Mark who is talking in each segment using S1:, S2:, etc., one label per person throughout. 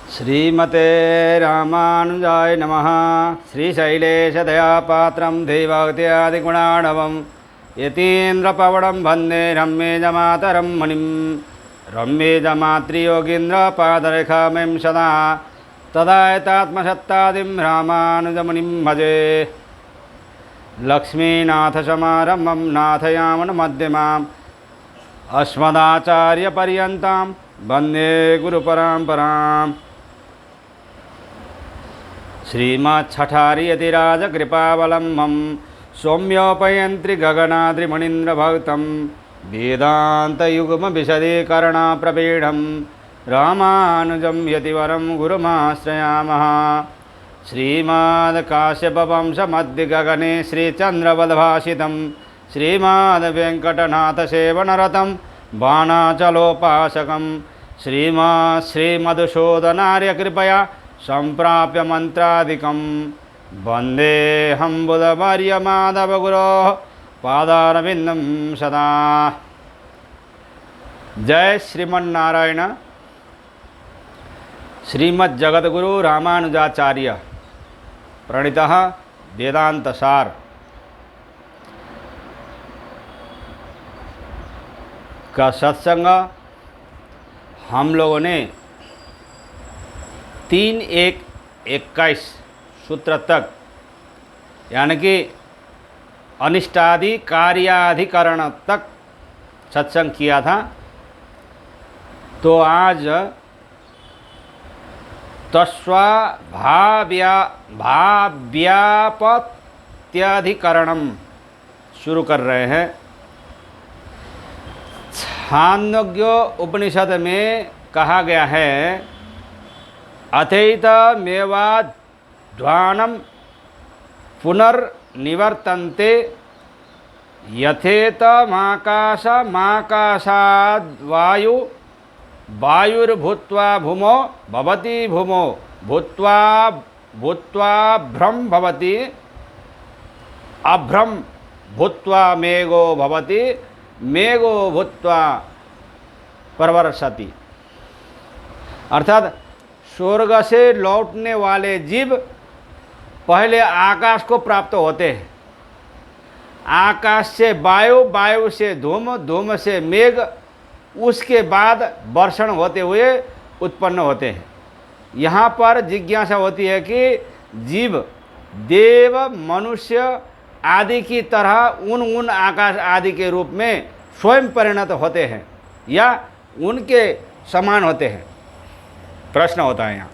S1: श्रीमते रामानुजाय नमः। श्रीशैलेशदयापात्रं देवभक्त्यादिगुणार्णवं यतीन्द्रपवनं वन्दे रम्येजमातरं मुनिं। रम्येजमातृयोगीन्द्रपादरेखामें सदा तदायतात्मसत्तादिं रामानुजमुनिं भजे। लक्ष्मीनाथसमारम्भं नाथयामनमध्यमाम् अस्मदाचार्यपर्यन्तां वन्दे गुरुपरम्पराम्। श्रीमच्छठारियतिराजकृपावलम्बं सौम्योपयन्त्रि गगनाद्रिमणीन्द्रभक्तं वेदान्तयुग्मविशदीकरणाप्रपीडं रामानुजं यतिवरं गुरुमाश्रयामः। श्रीमद्काश्यपवंशमध्यगगने श्रीचन्द्रवद्भासितं श्रीमद्वेङ्कटनाथसेवनरतं बाणाचलोपासकं श्रीमधुसूदनार्यकृपया सम्प्राप्य मंत्रादिकं वन्देऽहं बुधवर्यमाधवगुरोः पादारविन्दं सदा। जय श्रीमन्नारायण। श्रीमज्जगद्गुरु रामानुजाचार्य प्रणीतः वेदांतसार का सत्संग हम लोगों ने 3-1-21 सूत्र तक यानी कि अनिष्टादि कार्याधिकरण तक सत्संग किया था। तो आज भाव्यापत्याधिकरणम शुरू कर रहे हैं। छांदोग्य उपनिषद में कहा गया है अथैतमेवाध्वानं पुनर्निवर्तन्ते यथेतमाकाशमाकाशाद्वायु वायुर्भूत्वा भूमो भवति भूमो भूत्वा भ्रम भवति अभ्रम भूत्वा मेघो भवति मेघो भूत्वा परवर्षति। अर्थात स्वर्ग से लौटने वाले जीव पहले आकाश को प्राप्त होते हैं, आकाश से वायु, वायु से धूम, धूम से मेघ, उसके बाद वर्षण होते हुए उत्पन्न होते हैं। यहाँ पर जिज्ञासा होती है कि जीव देव मनुष्य आदि की तरह उन आकाश आदि के रूप में स्वयं परिणत होते हैं या उनके समान होते हैं, प्रश्न होता है यहाँ।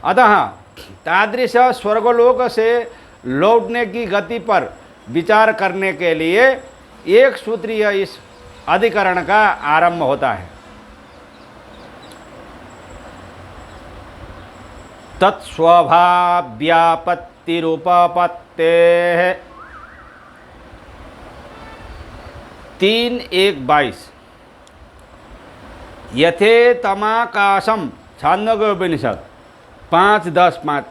S1: अतः तादृश स्वर्गलोक से लौटने की गति पर विचार करने के लिए एक सूत्रीय इस अधिकरण का आरंभ होता है। तत्स्वभाव्यापत्तिरूपपत्तेः 3-1-22 यथेतमाकाशम छांदोग्योपनिषद 5:10-5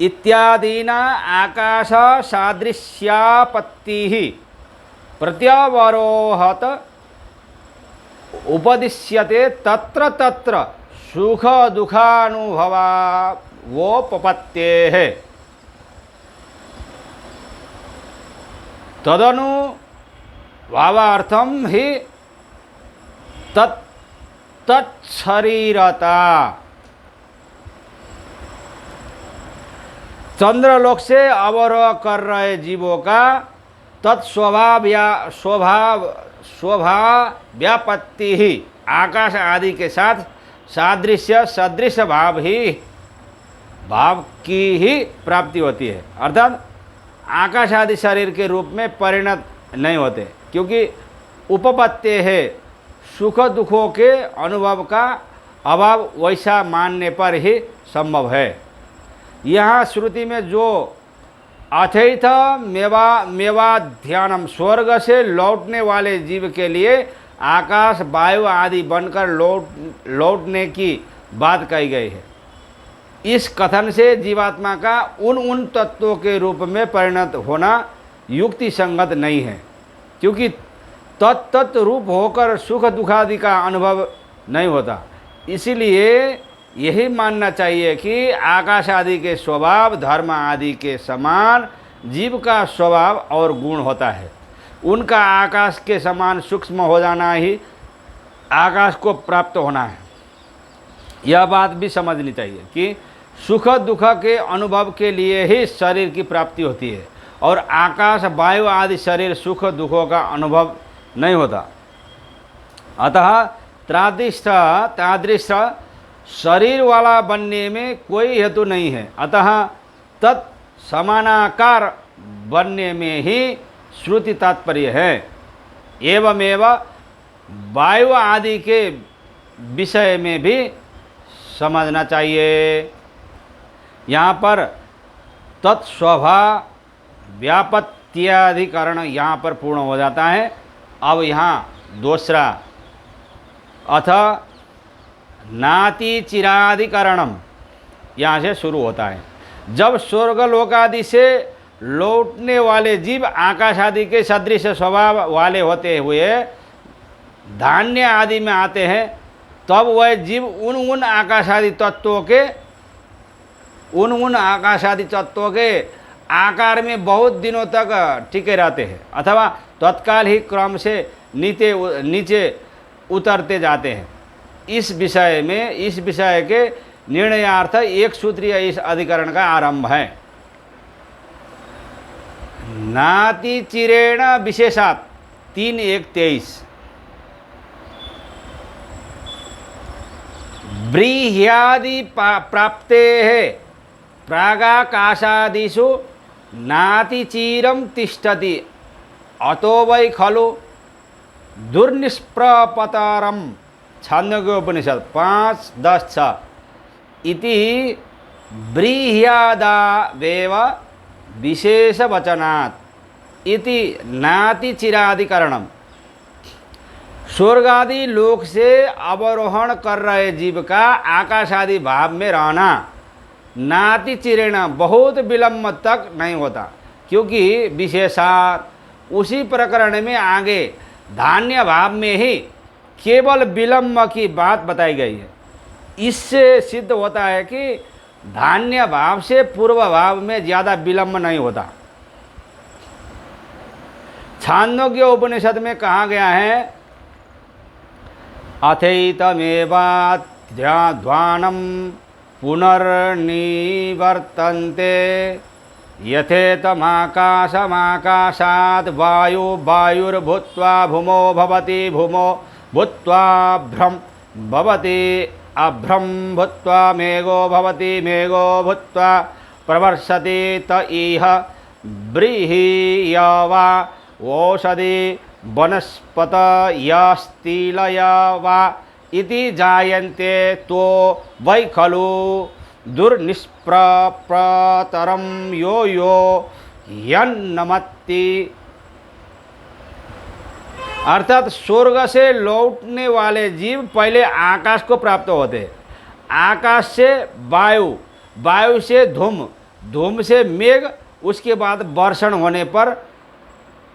S1: इत्यादीना आकाश सादृश्यापत्ति प्रत्यावरोहत उपदिश्यते तत्र तत्र सुख दुखानुभवावोपपत्तेः तदनु भावार्थम ही तत्शरीरता। चंद्रलोक से अवरोह कर रहे जीवों का स्वभाव्यापत्ति ही आकाश आदि के साथ सादृश्य सदृश भाव की ही प्राप्ति होती है। अर्थात आकाश आदि शरीर के रूप में परिणत नहीं होते, क्योंकि उपपत्ति है सुख दुखों के अनुभव का अभाव वैसा मानने पर ही संभव है। यहाँ श्रुति में जो अथैथ मेवाध्यानम स्वर्ग से लौटने वाले जीव के लिए आकाश वायु आदि बनकर लौटने की बात कही गई है, इस कथन से जीवात्मा का उन तत्वों के रूप में परिणत होना युक्ति संगत नहीं है, क्योंकि तत्त रूप होकर सुख दुखादि का अनुभव नहीं होता। इसीलिए यही मानना चाहिए कि आकाश आदि के स्वभाव धर्म आदि के समान जीव का स्वभाव और गुण होता है। उनका आकाश के समान सूक्ष्म हो जाना ही आकाश को प्राप्त होना है। यह बात भी समझनी चाहिए कि सुख दुख के अनुभव के लिए ही शरीर की प्राप्ति होती है और आकाश वायु आदि शरीर सुख दुखों का अनुभव नहीं होता। अतः तादृश शरीर वाला बनने में कोई हेतु नहीं है। अतः तत्समानाकार बनने में ही श्रुति तात्पर्य है। एवमेव वायु आदि के विषय में भी समझना चाहिए। यहाँ पर तत्स्वभाव व्यापत्याधिकरण यहाँ पर पूर्ण हो जाता है। अब यहाँ दूसरा अथ नाति चिराधिकरणम यहाँ से शुरू होता है। जब स्वर्गलोक आदि से लौटने वाले जीव आकाश आदि के सदृश स्वभाव वाले होते हुए धान्य आदि में आते हैं, तब वह जीव उन आकाशादि तत्वों के आकार में बहुत दिनों तक टिके रहते हैं अथवा तत्काल ही क्रम से नीचे उतरते जाते हैं। इस विषय के निर्णयार्थ एक सूत्रीय इस अधिकरण का आरंभ है। नाति चिरेण विशेषात 3:1-23 ब्रीह्यादि प्राप्ते प्रागाकाशादिषु नातिचीरं तिष्ठति अतो वै खलु दुर्निष्प्रपतरम छांदोग्योपनिषद 5:10 इति ब्रीह्यादावेव विशेषवचनात् इति नातिचिराधिकरणम। स्वर्गादि लोक से अवरोहण कर रहे जीव का आकाश आदि भाव में रहना नाति चिरेण बहुत विलंब तक नहीं होता, क्योंकि विशेषात उसी प्रकरण में आगे धान्य भाव में ही केवल विलंब की बात बताई गई है। इससे सिद्ध होता है कि धान्य भाव से पूर्व भाव में ज़्यादा विलंब नहीं होता। छांदोग्य उपनिषद में कहा गया है अथैतमेवाध्याध्वानं पुनर्निवर्तन्ते यथेतमाकाशमाकाशात् वायुर्भूत्वा भूमो भवति भूमो भूत्वा भ्रम भवति अभ्रम भूत्वा मेघो भवति मेघो भूत्वा प्रवर्षति त इह व्रीहि वा ओषधि वनस्पतयस्तिलय वा इति जायन्ते तो वै खलु दुर्निष्प्रपतरं यो यन्नमत्ति। अर्थात स्वर्ग से लौटने वाले जीव पहले आकाश को प्राप्त होते हैं, आकाश से वायु, वायु से धूम, धूम से मेघ, उसके बाद वर्षण होने पर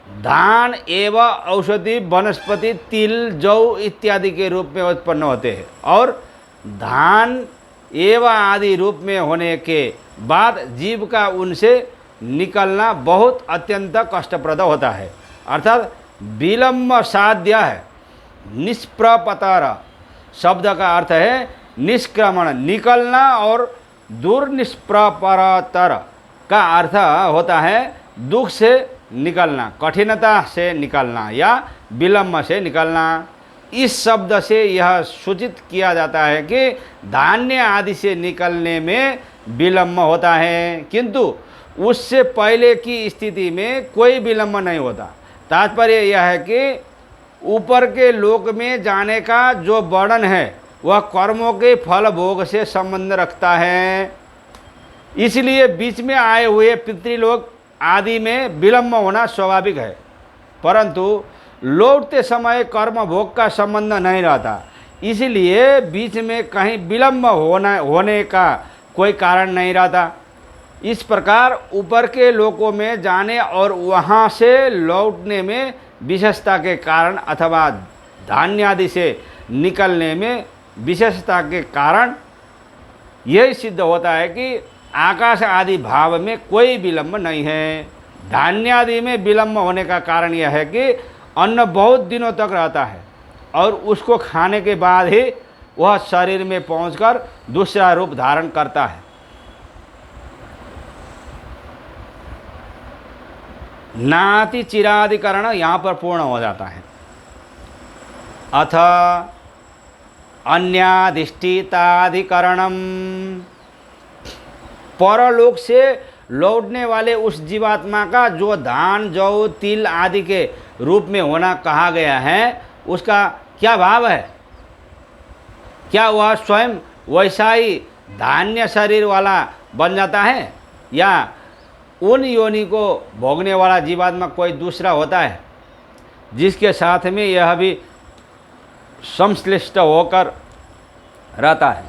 S1: धान एवं औषधि वनस्पति तिल जौ इत्यादि के रूप में उत्पन्न होते हैं और धान एवं आदि रूप में होने के बाद जीव का उनसे निकलना बहुत अत्यंत कष्टप्रद होता है, अर्थात विलंब साध्य है। निष्प्रपतर शब्द का अर्थ है निष्क्रमण, निकलना, और दुर्निष्प्रपतर का अर्थ होता है दुख से निकलना, कठिनता से निकलना या विलंब से निकलना। इस शब्द से यह सूचित किया जाता है कि धान्य आदि से निकलने में विलंब होता है, किंतु उससे पहले की स्थिति में कोई विलंब नहीं होता। तात्पर्य यह है कि ऊपर के लोक में जाने का जो वर्णन है वह कर्मों के फल भोग से संबंध रखता है, इसलिए बीच में आए हुए पितृलोक आदि में विलंब होना स्वाभाविक है, परंतु लौटते समय कर्म भोग का संबंध नहीं रहता, इसलिए बीच में कहीं विलंब होने का कोई कारण नहीं रहता। इस प्रकार ऊपर के लोकों में जाने और वहाँ से लौटने में विशेषता के कारण अथवा धान्य आदि से निकलने में विशेषता के कारण यही सिद्ध होता है कि आकाश आदि भाव में कोई विलंब नहीं है। धान्य आदि में विलंब होने का कारण यह है कि अन्न बहुत दिनों तक रहता है और उसको खाने के बाद ही वह शरीर में पहुंचकर दूसरा रूप धारण करता है। नाति चिरादिकरण यहाँ पर पूर्ण हो जाता है। अथ अन्याधिष्ठिताधिकरणम, परलोक से लौटने वाले उस जीवात्मा का जो धान जौ तिल आदि के रूप में होना कहा गया है, उसका क्या भाव है? क्या वह स्वयं वैसा ही धान्य शरीर वाला बन जाता है, या उन योनि को भोगने वाला जीवात्मा कोई दूसरा होता है जिसके साथ में यह भी संश्लिष्ट होकर रहता है?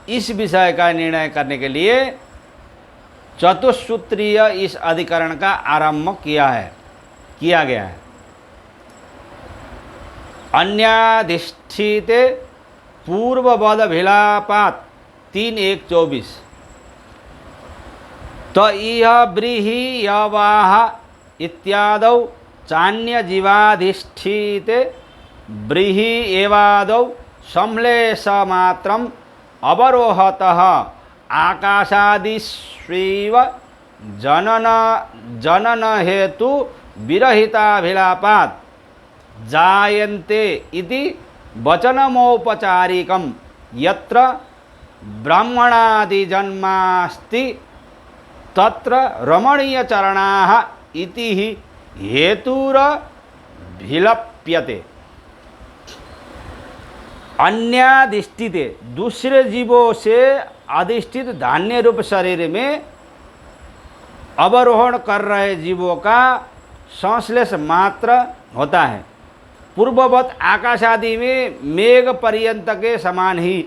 S1: इस विषय का निर्णय करने के लिए चतुसूत्रीय इस अधिकरण का आरंभ किया गया है। अन्याधिष्ठिते पूर्ववदभिलापात 3:1-24 तो इह ब्रीहि यवाह इत्यादौ चान्य जीवाधिष्ठिते ब्रीहि एवादौ संश्लेषमात्रम् अवरोहतः आकाशादिष्वीव जनन हेतु विरहिताभिलापात् जायन्ते इति वचनमौपचारिकं यत्र ब्राह्मणादिजन्मास्ति तत्र रमणीयचरणाः इति हि हेतुरभिलप्यते। अन्याधिष्ठिते, दूसरे जीवों से अधिष्ठित धान्य रूप शरीर में अवरोहण कर रहे जीवों का संश्लेष मात्र होता है। पूर्ववत आकाश आदि में मेघ पर्यंत के समान ही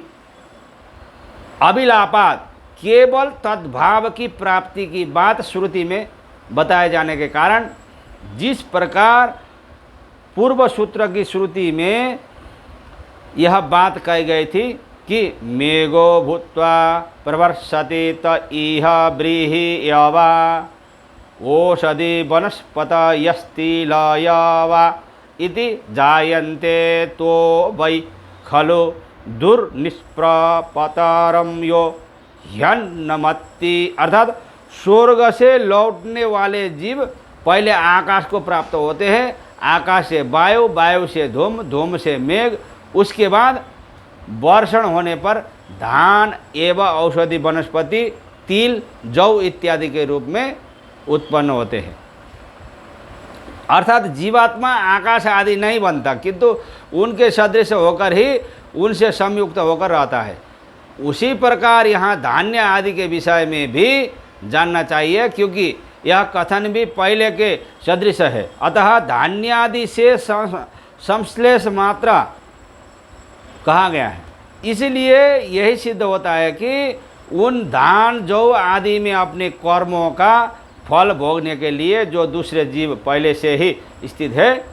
S1: अभिलापात केवल तद्भाव की प्राप्ति की बात श्रुति में बताए जाने के कारण, जिस प्रकार पूर्व सूत्र की श्रुति में यह बात कही गई थी कि मेघो भूत्वा प्रवर्षति त इह ब्रीहि यवा ओषधि वनस्पतयस्तिलयवा इति जायन्ते तो वै खलु दुर्निष्प्रपतरम यो ह्यन्नमत्ति। अर्थात स्वर्ग से लौटने वाले जीव पहले आकाश को प्राप्त होते हैं, आकाश से वायु, वायु से धूम, धूम से मेघ, उसके बाद वर्षण होने पर धान एवं औषधि वनस्पति तिल जौ इत्यादि के रूप में उत्पन्न होते हैं। अर्थात जीवात्मा आकाश आदि नहीं बनता, किंतु उनके सदृश होकर ही उनसे संयुक्त होकर रहता है। उसी प्रकार यहाँ धान्य आदि के विषय में भी जानना चाहिए, क्योंकि यह कथन भी पहले के सदृश है। अतः धान्य आदि से संश्लेष मात्रा कहा गया है। इसलिए यही सिद्ध होता है कि उन धान जौ आदि में अपने कर्मों का फल भोगने के लिए जो दूसरे जीव पहले से ही स्थित है,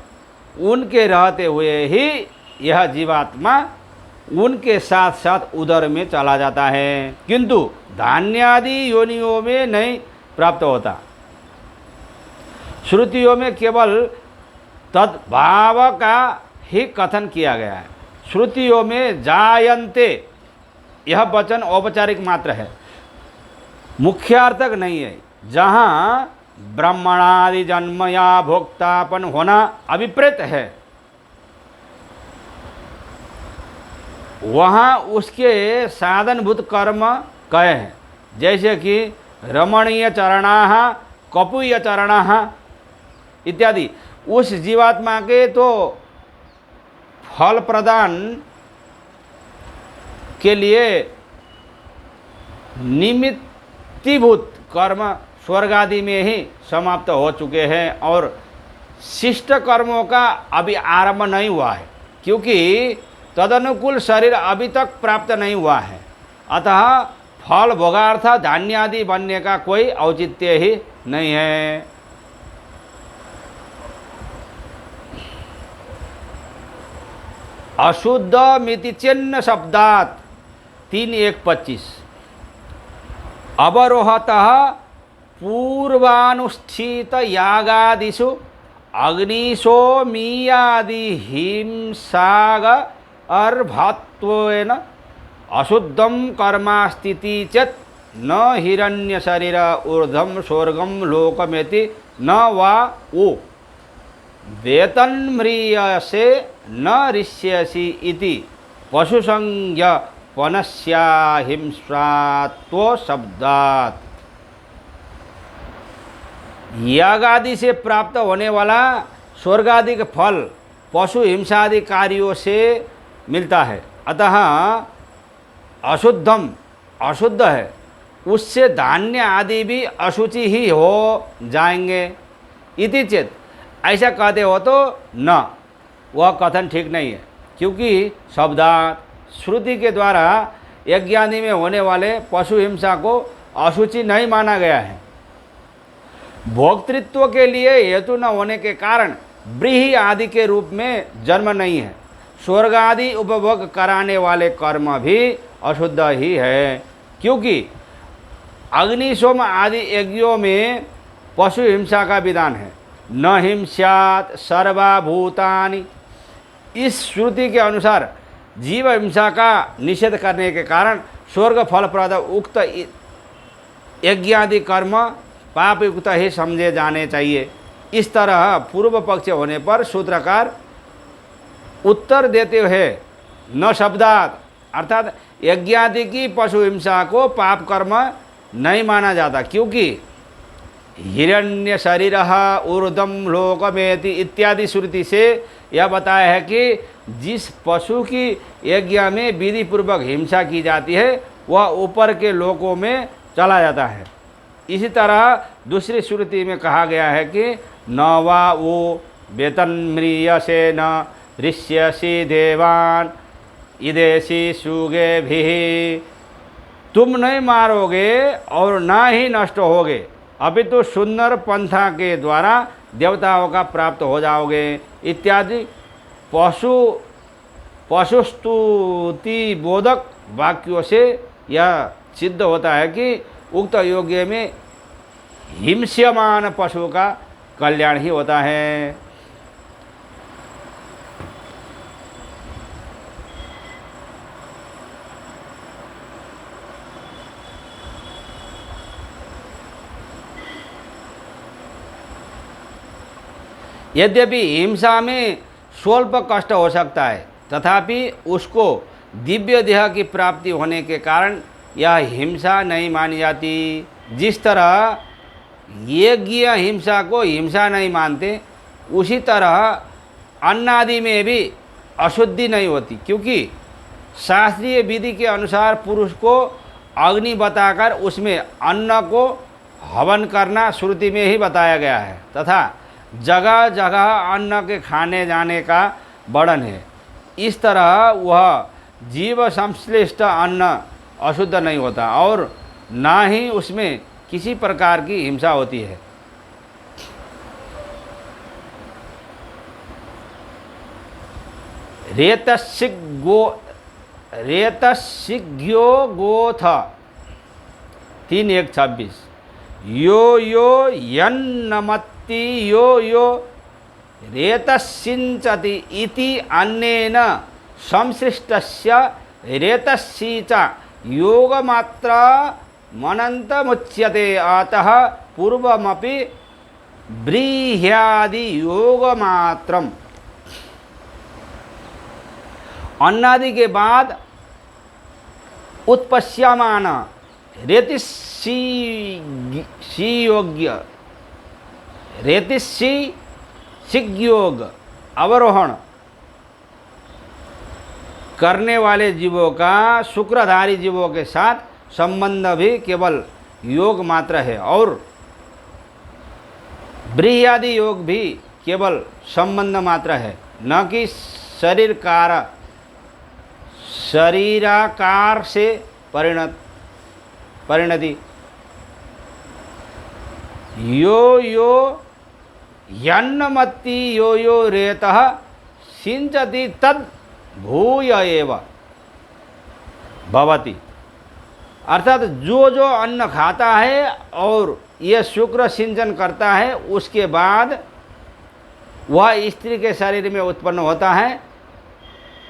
S1: उनके रहते हुए ही यह जीवात्मा उनके साथ साथ उदर में चला जाता है, किंतु धान्य आदि योनियों में नहीं प्राप्त होता। श्रुतियों में केवल तद्भाव का ही कथन किया गया है। श्रुतियों में जायन्ते यह वचन औपचारिक मात्र है, मुख्यार्थक नहीं है। जहाँ ब्राह्मणादि जन्म या भोक्तापन होना अभिप्रेत है, वहाँ उसके साधनभूत कर्म कहे हैं, जैसे कि रमणीय चरणाः, कपूय चरणाः इत्यादि। उस जीवात्मा के तो फल प्रदान के लिए निमित्तीभूत कर्म स्वर्ग आदि में ही समाप्त हो चुके हैं और शिष्ट कर्मों का अभी आरंभ नहीं हुआ है, क्योंकि तदनुकूल शरीर अभी तक प्राप्त नहीं हुआ है। अतः फल भोगार्थ धान्य आदि बनने का कोई औचित्य ही नहीं है। अशुद्ध मिति चिन्ह शब्दात 3:1-25 अवरोहतः पूर्वानुष्ठित यागादिषु अग्निशोमीयादि हिंसाग अर्भात्वेन अशुद्धं कर्मास्तिति चेत् न हिरण्य शरीर ऊर्ध्वं स्वर्गं लोकमेति न वा वो वेतन्म्रियसे न ऋष्यसि इति पशुसंज्ञ पनस्याहिंसात्व शब्दात्। याग आदि से प्राप्त होने वाला स्वर्ग आदि का फल पशु हिंसादि कार्यों से मिलता है, अतः अशुद्धम अशुद्ध है, उससे धान्य आदि भी अशुचि ही हो जाएंगे। इति चेत ऐसा कहते हो तो न, वह कथन ठीक नहीं है, क्योंकि शब्दात श्रुति के द्वारा यज्ञादि में होने वाले पशु हिंसा को अशुचि नहीं माना गया है। भोक्तृत्व के लिए हेतु न होने के कारण व्रीहि आदि के रूप में जन्म नहीं है। स्वर्ग आदि उपभोग कराने वाले कर्म भी अशुद्ध ही है, क्योंकि अग्निशोम आदि यज्ञों में पशु हिंसा का विधान है। न हिंस्यात् सर्वभूतानि, इस श्रुति के अनुसार जीव हिंसा का निषेध करने के कारण स्वर्ग फलप्रद उक्त यज्ञादि कर्म पाप युक्त ही समझे जाने चाहिए। इस तरह पूर्व पक्ष होने पर सूत्रकार उत्तर देते हुए न शब्दात अर्थात यज्ञादि की पशु हिंसा को पाप कर्म नहीं माना जाता, क्योंकि हिरण्य शरीर ऊर्ध्वं लोकमेति इत्यादि श्रुति से यह बताया है कि जिस पशु की यज्ञ में विधि पूर्वक हिंसा की जाती है वह ऊपर के लोकों में चला जाता है। इसी तरह दूसरी श्रुति में कहा गया है कि न वा वो वेतन्म्रियसे न ऋष्यसि देवान इदेशी सुगे भी, तुम नहीं मारोगे और ना ही नष्ट होगे, अभी तो सुंदर पंथा के द्वारा देवताओं का प्राप्त हो जाओगे इत्यादि पशुस्तुति बोधक वाक्यों से यह सिद्ध होता है कि उक्त योग्य में हिंस्यमान पशु का कल्याण ही होता है। यद्यपि हिंसा में स्वल्प कष्ट हो सकता है, तथापि उसको दिव्य देह की प्राप्ति होने के कारण यह हिंसा नहीं मानी जाती। जिस तरह यज्ञ हिंसा को हिंसा नहीं मानते, उसी तरह अन्न आदि में भी अशुद्धि नहीं होती, क्योंकि शास्त्रीय विधि के अनुसार पुरुष को अग्नि बताकर उसमें अन्न को हवन करना श्रुति में ही बताया गया है, तथा जगह जगह अन्न के खाने जाने का वर्णन है। इस तरह वह जीव संश्लिष्ट अन्न अशुद्ध नहीं होता और ना ही उसमें किसी प्रकार की हिंसा होती है। रेतसिग्यो गोथ 3:1-26 यो यो यन्नमत्ति यो यो रेतसिंचति इति अन्नेन संसृष्टस्य रेतसी च योगमात्र मनन्तमुच्यते। अतः पूर्वमपि व्रीह्यादि योगमात्रम, अन्नादि के बाद उत्पश्यमान रेतिसियोग अवरोहण करने वाले जीवों का शुक्रधारी जीवों के साथ संबंध भी केवल योग मात्र है, और व्रीह्यादि योग भी केवल संबंध मात्र है, न कि शरीराकार से परिणति। यो यो यन्नमत्ति यो यो रेतः सिंचति तद भूय एव भवति। अर्थात जो जो अन्न खाता है और ये शुक्र सिंचन करता है, उसके बाद वह स्त्री के शरीर में उत्पन्न होता है।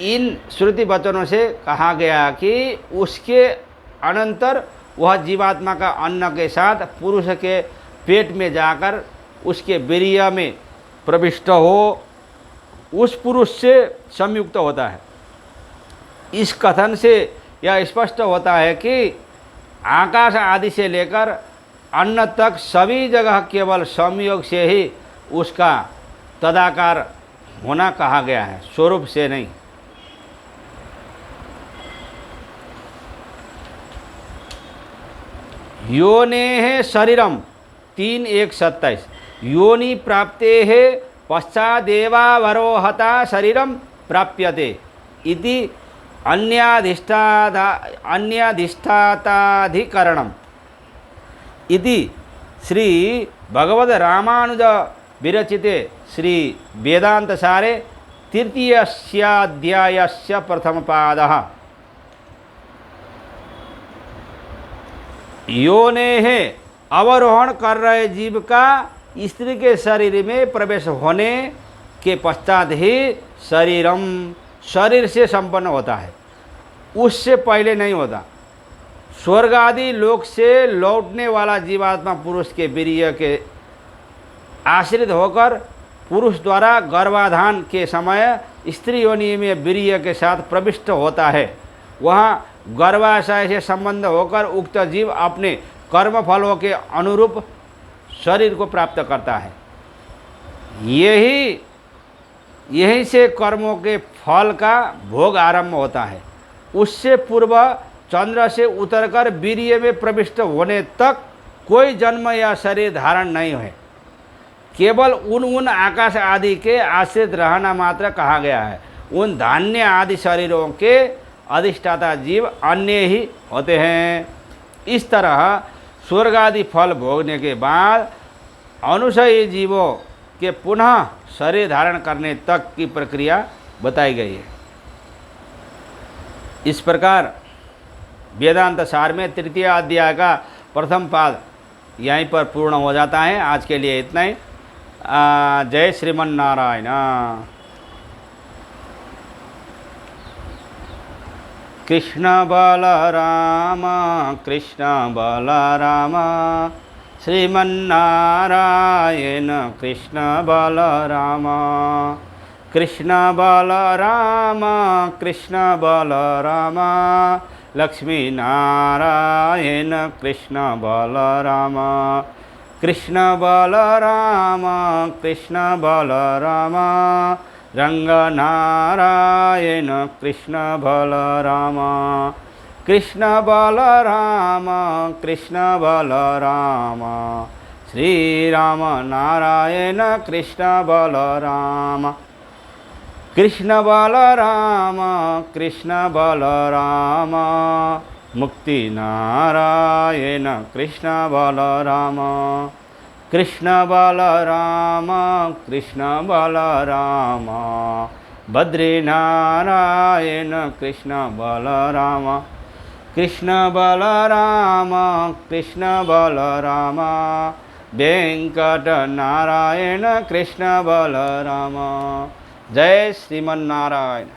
S1: इन श्रुति वचनों से कहा गया कि उसके अनंतर वह जीवात्मा का अन्न के साथ पुरुष के पेट में जाकर उसके वीर्य में प्रविष्ट हो, उस पुरुष से संयुक्त होता है। इस कथन से यह स्पष्ट होता है कि आकाश आदि से लेकर अन्न तक सभी जगह केवल संयोग से ही उसका तदाकार होना कहा गया है, स्वरूप से नहीं। योने शरीरम 3:1-27 योनि प्राप्ते पश्चादेवावरोहता शरीरम प्राप्यते इति अन्याधिष्ठाताधिकरणम इति श्री भगवद रामानुज विरचिते श्री वेदांत सारे तृतीयस्याध्यायस्य प्रथम पादः। योने है अवरोहण कर रहे जीव का स्त्री के शरीर में प्रवेश होने के पश्चात ही शरीर से संपन्न होता है, उससे पहले नहीं होता। स्वर्ग आदि लोक से लौटने वाला जीवात्मा पुरुष के वीर्य के आश्रित होकर पुरुष द्वारा गर्भाधान के समय स्त्री योनि में वीर्य के साथ प्रविष्ट होता है। वहाँ गर्भाशय से संबंध होकर उक्त जीव अपने कर्म फलों के अनुरूप शरीर को प्राप्त करता है। यही से कर्मों के फल का भोग आरंभ होता है। उससे पूर्व चंद्र से उतरकर वीर्य में प्रविष्ट होने तक कोई जन्म या शरीर धारण नहीं है। केवल उन आकाश आदि के आश्रित रहना मात्र कहा गया है। उन धान्य आदि शरीरों के अधिष्ठाता जीव अन्य ही होते हैं। इस तरह स्वर्ग आदि फल भोगने के बाद अनुसयी जीवों के पुनः शरीर धारण करने तक की प्रक्रिया बताई गई है। इस प्रकार वेदांत सार में तृतीय अध्याय का प्रथम पाद यहीं पर पूर्ण हो जाता है। आज के लिए इतना ही। जय श्रीमन नारायण। कृष्ण बलराम कृष्ण बलराम श्रीमन्नारायण कृष्ण बलराम कृष्ण बलराम कृष्ण बलराम लक्ष्मी नारायण कृष्ण बलराम कृष्ण बलराम कृष्ण बलराम रंगनारायण कृष्ण बलराम कृष्ण बलराम कृष्ण बलराम श्री राम नारायण कृष्ण बलराम कृष्ण बलराम कृष्ण बलराम मुक्ति नारायण कृष्ण बलराम कृष्ण बलराम कृष्ण बलराम बद्री नारायण कृष्ण बलराम कृष्ण बलराम कृष्ण बलराम वेंकट नारायण कृष्ण बलराम। जय श्रीमन नारायण।